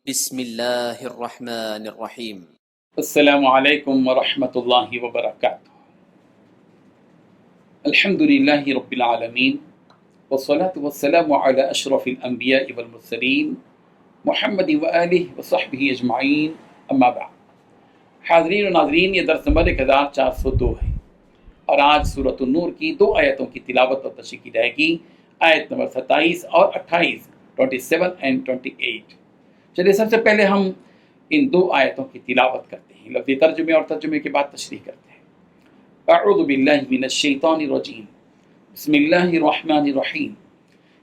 بسم اللہ الرحمن الرحیم۔ السلام علیکم ورحمۃ اللہ وبرکاتہ۔ الحمد للہ رب العالمین والصلاة والسلام علی اشرف الانبیاء والمرسلین محمد وآلہ وصحبہ اجمعین، اما بعد۔ حاضرین و ناظرین، یہ درس نمبر 1402 ہے اور آج سورۃ النور کی 2 آیتوں کی تلاوت اور تشریح کی جائے گی، آیت نمبر 27 اور 28، 27 and 28۔ چلیے سب سے پہلے ہم ان 2 آیتوں کی تلاوت کرتے ہیں، لفظی ترجمے اور ترجمے کے بعد تشریح کرتے ہیں۔ اعوذ باللہ من الشیطان الرجیم، بسم اللہ الرحمن الرحیم۔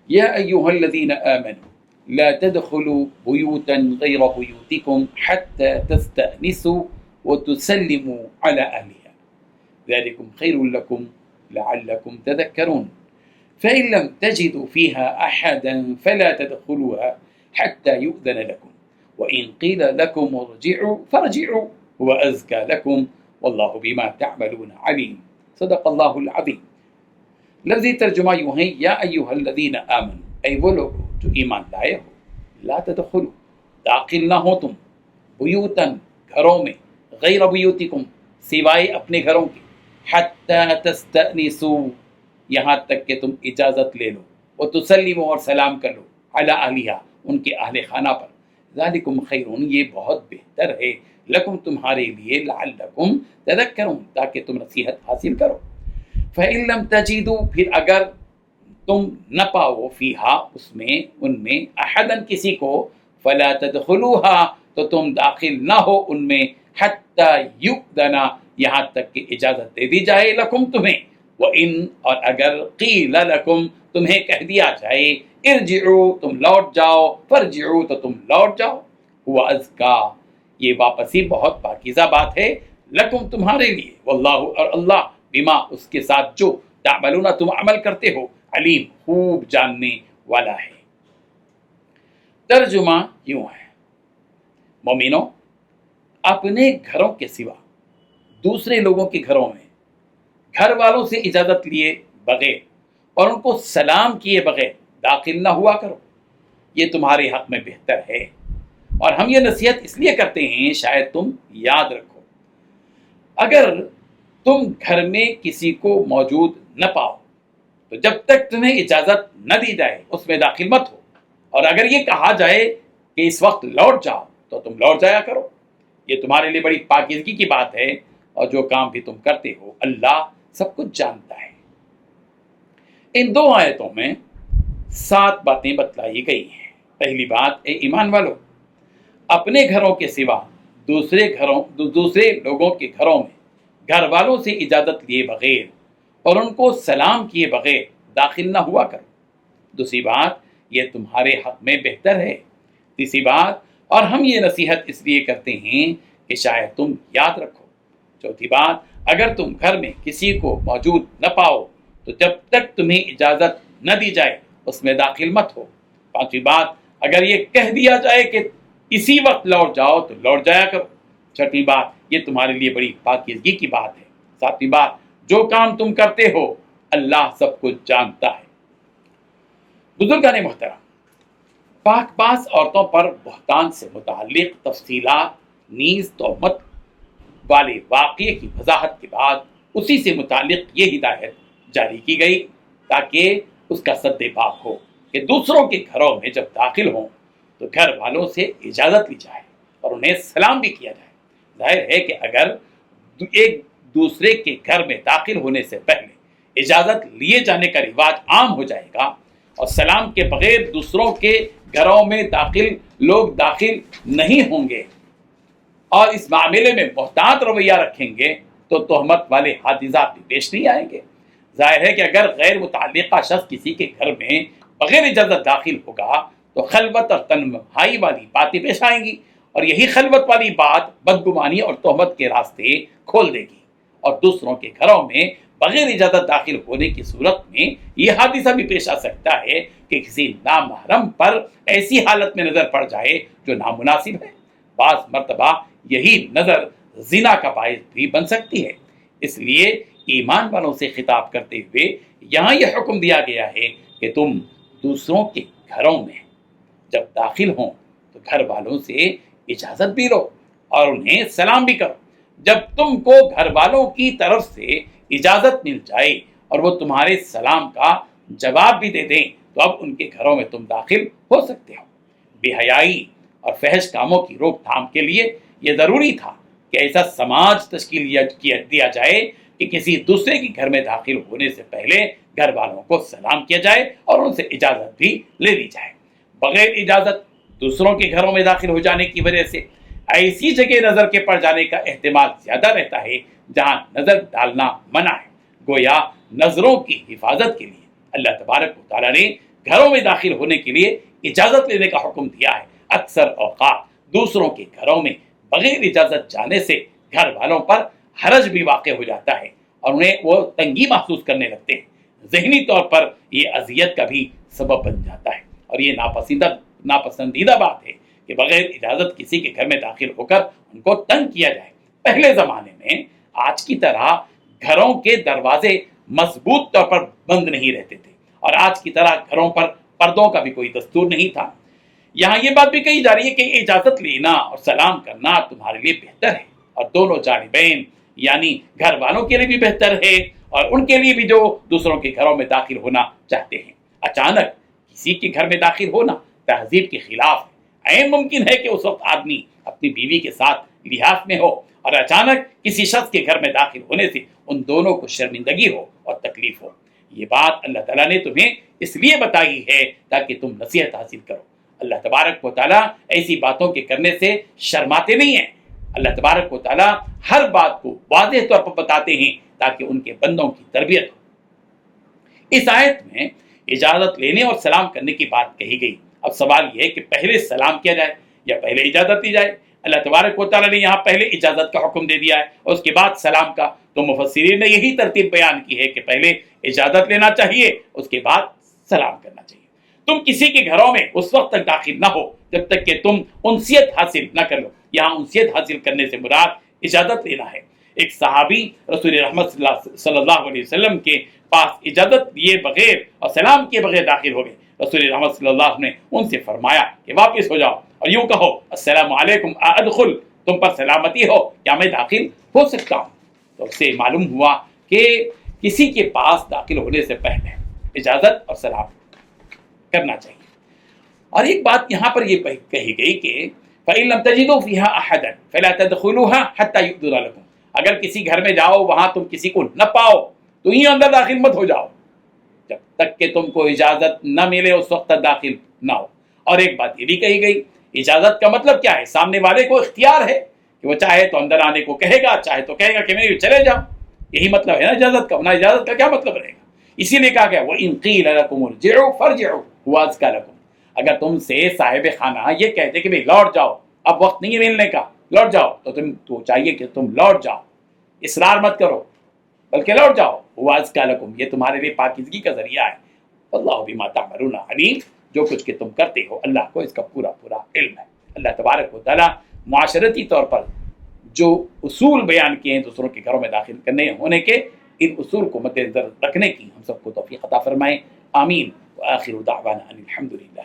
یا ایہا الذین آمنوا لا تدخلوا بیوتا غیر بیوتکم حتی تستأنسوا وتسلموا علی اہلہا ذلکم خیر لکم لعلکم تذکرون۔ فإن لم تجدوا فيها أحدا فلا تدخلوها حتى يؤذن لكم وإن قيل لكم ارجعوا فارجعوا هو أزكى لكم والله بما تعملون عليم۔ صدق اللہ العظیم۔ لفظی ترجمہ یوں ہے، یا ایھا الذین آمنوا، اے وہ لوگ جو ایمان لائے ہو، لا تدخلوا، داخل نہ ہو تم، بیوتاً گھروں میں، غیر بیوتکم، سوائے اپنے گھروں کے، حتی تستأنسوا، یہاں تک کہ تم اجازت لے لو، وتسلموا، اور سلام کر لو، علی اہلہا، ان کے اہل خانہ پر، ذالکم خیرون، یہ بہت بہتر ہے، لکم، تمہارے لیے، لعلکم تذکرون، تاکہ تم نصیحت حاصل کرو۔ فإن لم تجدوا، پھر اگر تم نہ پاؤ، فیہا، اس میں، ان میں، احدن، کسی کو، فلا تدخلوها، تو تم داخل نہ ہو ان میں، حتی یؤذن، یہاں تک کہ اجازت دے دی جائے، لکم، تمہیں، وَإِن، اور اگر، قیل لکم، تمہیں کہہ دیا جائے، ارجعوا، تم لوٹ جاؤ، فرجعوا، تو تم لوٹ جاؤ، ہوا ازکا، یہ واپسی بہت پاکیزہ بات ہے، لکم، تمہارے لیے، واللہ، اور اللہ، بما، اس کے ساتھ جو، تعملون، تم عمل کرتے ہو، علیم، خوب جاننے والا ہے۔ ترجمہ یوں ہے، مومنوں، اپنے گھروں کے سوا دوسرے لوگوں کے گھروں میں گھر والوں سے اجازت لیے بغیر اور ان کو سلام کیے بغیر داخل نہ ہوا کرو، یہ تمہارے حق میں بہتر ہے، اور ہم یہ نصیحت اس لیے کرتے ہیں شاید تم یاد رکھو۔ اگر تم گھر میں کسی کو موجود نہ پاؤ تو جب تک تمہیں اجازت نہ دی جائے اس میں داخل مت ہو، اور اگر یہ کہا جائے کہ اس وقت لوٹ جاؤ تو تم لوٹ جایا کرو، یہ تمہارے لیے بڑی پاکیزگی کی بات ہے، اور جو کام بھی تم کرتے ہو اللہ سب کچھ جانتا ہے۔ ان 2 آیتوں میں 7 باتیں بتلائی گئی ہیں۔ پہلی بات، اے ایمان والو، اپنے گھروں کے سوا دوسرے لوگوں کے گھروں میں گھر والوں سے اجازت لیے بغیر اور ان کو سلام کیے بغیر داخل نہ ہوا کرو۔ دوسری بات، یہ تمہارے حق میں بہتر ہے۔ تیسری بات، اور ہم یہ نصیحت اس لیے کرتے ہیں کہ شاید تم یاد رکھو۔ چوتھی بات، اگر تم گھر میں کسی کو موجود نہ پاؤ تو جب تک تمہیں اجازت نہ دی جائے اس میں داخل مت ہو۔ پانچویں بات، اگر یہ کہہ دیا جائے کہ اسی وقت لوٹ جاؤ تو لوٹ جایا کرو۔ چھٹویں بات، یہ تمہارے لیے بڑی پاکیزگی کی بات ہے۔ ساتویں بات، جو کام تم کرتے ہو اللہ سب کچھ جانتا ہے۔ بزرگان محترم، پاک باز عورتوں پر بہتان سے متعلق تفصیلات نیز تہمت والے واقعے کی وضاحت کے بعد اسی سے متعلق یہ ہدایت جاری کی گئی تاکہ اس کا سد باب ہو کہ دوسروں کے گھروں میں جب داخل ہوں تو گھر والوں سے اجازت لی جائے اور انہیں سلام بھی کیا جائے۔ ظاہر ہے کہ اگر ایک دوسرے کے گھر میں داخل ہونے سے پہلے اجازت لیے جانے کا رواج عام ہو جائے گا اور سلام کے بغیر دوسروں کے گھروں میں لوگ داخل نہیں ہوں گے اور اس معاملے میں محتاط رویہ رکھیں گے تو تہمت والے حادثات بھی پیش نہیں آئیں گے۔ ظاہر ہے کہ اگر غیر متعلقہ شخص کسی کے گھر میں بغیر اجازت داخل ہوگا تو خلوت اور تنہائی والی باتیں پیش آئیں گی، اور یہی خلوت والی بات بدگمانی اور تہمت کے راستے کھول دے گی، اور دوسروں کے گھروں میں بغیر اجازت داخل ہونے کی صورت میں یہ حادثہ بھی پیش آ سکتا ہے کہ کسی نامحرم پر ایسی حالت میں نظر پڑ جائے جو نامناسب ہے۔ بعض مرتبہ یہی نظر زنا کا باعث بھی بن سکتی ہے۔ اس لیے ایمان والوں سے خطاب کرتے ہوئے یہاں یہ حکم دیا گیا ہے کہ تم دوسروں کے گھروں میں جب داخل ہوں تو گھر والوں سے اجازت بھی لو اور انہیں سلام بھی کرو۔ جب تم کو گھر والوں کی طرف سے اجازت مل جائے اور وہ تمہارے سلام کا جواب بھی دے دیں تو اب ان کے گھروں میں تم داخل ہو سکتے ہو۔ بے حیائی اور فحش کاموں کی روک تھام کے لیے یہ ضروری تھا کہ ایسا سماج تشکیل دیا جائے کہ کسی دوسرے کے گھر میں داخل ہونے سے پہلے گھر والوں کو سلام کیا جائے اور ان سے اجازت بھی لے لی جائے۔ بغیر اجازت دوسروں کے گھروں میں داخل ہو جانے کی وجہ سے ایسی جگہ نظر کے پڑ جانے کا احتمال زیادہ رہتا ہے جہاں نظر ڈالنا منع ہے۔ گویا نظروں کی حفاظت کے لیے اللہ تبارک و تعالیٰ نے گھروں میں داخل ہونے کے لیے اجازت لینے کا حکم دیا ہے۔ اکثر اوقات دوسروں کے گھروں میں بغیر اجازت جانے سے گھر والوں پر حرج بھی واقع ہو جاتا ہے اور انہیں وہ تنگی محسوس کرنے لگتے ہیں۔ ذہنی طور پر یہ اذیت کا بھی سبب بن جاتا ہے اور یہ ناپسندیدہ بات ہے کہ بغیر اجازت کسی کے گھر میں داخل ہو کر ان کو تنگ کیا جائے۔ پہلے زمانے میں آج کی طرح گھروں کے دروازے مضبوط طور پر بند نہیں رہتے تھے اور آج کی طرح گھروں پر پردوں کا بھی کوئی دستور نہیں تھا۔ یہاں یہ بات بھی کہی جا رہی ہے کہ اجازت لینا اور سلام کرنا تمہارے لیے بہتر ہے اور دونوں جانبین یعنی گھر والوں کے لیے بھی بہتر ہے اور ان کے لیے بھی جو دوسروں کے گھروں میں داخل ہونا چاہتے ہیں۔ اچانک کسی کے گھر میں داخل ہونا تہذیب کے خلاف ہے۔ ممکن ہے کہ اس وقت آدمی اپنی بیوی کے ساتھ لحاظ میں ہو اور اچانک کسی شخص کے گھر میں داخل ہونے سے ان دونوں کو شرمندگی ہو اور تکلیف ہو۔ یہ بات اللہ تعالیٰ نے تمہیں اس لیے بتائی ہے تاکہ تم نصیحت حاصل کرو۔ اللہ تبارک و تعالیٰ ایسی باتوں کے کرنے سے شرماتے نہیں ہیں۔ اللہ تبارک و تعالیٰ ہر بات کو واضح طور پر بتاتے ہیں تاکہ ان کے بندوں کی تربیت ہو۔ اس آیت میں اجازت لینے اور سلام کرنے کی بات کہی گئی۔ اب سوال یہ ہے کہ پہلے سلام کیا جائے یا پہلے اجازت دی جائے؟ اللہ تبارک و تعالیٰ نے یہاں پہلے اجازت کا حکم دے دیا ہے اور اس کے بعد سلام کا، تو مفسرین نے یہی ترتیب بیان کی ہے کہ پہلے اجازت لینا چاہیے اس کے بعد سلام کرنا چاہیے۔ تم کسی کے گھروں میں اس وقت تک داخل نہ ہو جب تک کہ تم انسیت حاصل نہ کر لو۔ یہاں انسیت حاصل کرنے سے مراد اجازت لینا ہے۔ ایک صحابی رسول رحمت صلی اللہ علیہ وسلم کے پاس اجازت لیے بغیر اور سلام کیے بغیر داخل ہو گئے۔ رسول رحمت صلی اللہ علیہ وسلم نے ان سے فرمایا کہ واپس ہو جاؤ اور یوں کہو السلام علیکم ادخل، تم پر سلامتی ہو، کیا میں داخل ہو سکتا ہوں؟ تو اس سے معلوم ہوا کہ کسی کے پاس داخل ہونے سے پہلے اجازت اور سلام کرنا چاہیے۔ اور ایک بات یہاں پر یہ کہی گئی کہ فَإِن لَمْ تَجِدُوا فِيهَا أَحَدًا فَلَا تَدْخُلُوهَا حَتَّى يُؤْذَنَ لَكُمْ، اگر کسی گھر میں جاؤ وہاں تم کسی کو نہ پاؤ تو یہیں اندر داخل مت ہو جاؤ جب تک کہ تم کو اجازت نہ ملے، اس وقت تک داخل نہ ہو۔ اور ایک بات یہ بھی کہی گئی، اجازت کا مطلب کیا ہے؟ سامنے والے کو اختیار ہے کہ وہ چاہے تو اندر آنے کو کہے گا، چاہے تو کہے گا کہ میں چلے جاؤ۔ یہی مطلب ہے نا اجازت کا، ورنہ اجازت کا کیا مطلب رہے گا؟ اسی لیے کہا گیا وَإِن قِيلَ لَكُمُ ارْجِعُوا فَارْجِعُوا هُوَ أَزْكَىٰ لَكُمْ، اگر تم سے صاحب خانہ یہ کہتے کہ بھئی لوٹ جاؤ، اب وقت نہیں ہے ملنے کا، لوٹ جاؤ، تو چاہیے کہ تم لوٹ جاؤ، اصرار مت کرو بلکہ لوٹ جاؤ۔ هُوَ أَزْكَىٰ لَكُمْ، یہ تمہارے لیے پاکیزگی کا ذریعہ ہے۔ واللہ بما تعملون علیم، جو کچھ کہ تم کرتے ہو اللہ کو اس کا پورا پورا علم ہے۔ اللہ تبارک و تعالیٰ معاشرتی طور پر جو اصول بیان کیے ہیں دوسروں کے گھروں میں داخل کرنے ہونے کے، ان اصول کو مد نظر رکھنے کی ہم سب کو توفیق عطا فرمائے۔ آمین۔ وآخر دعوانا ان الحمد للہ۔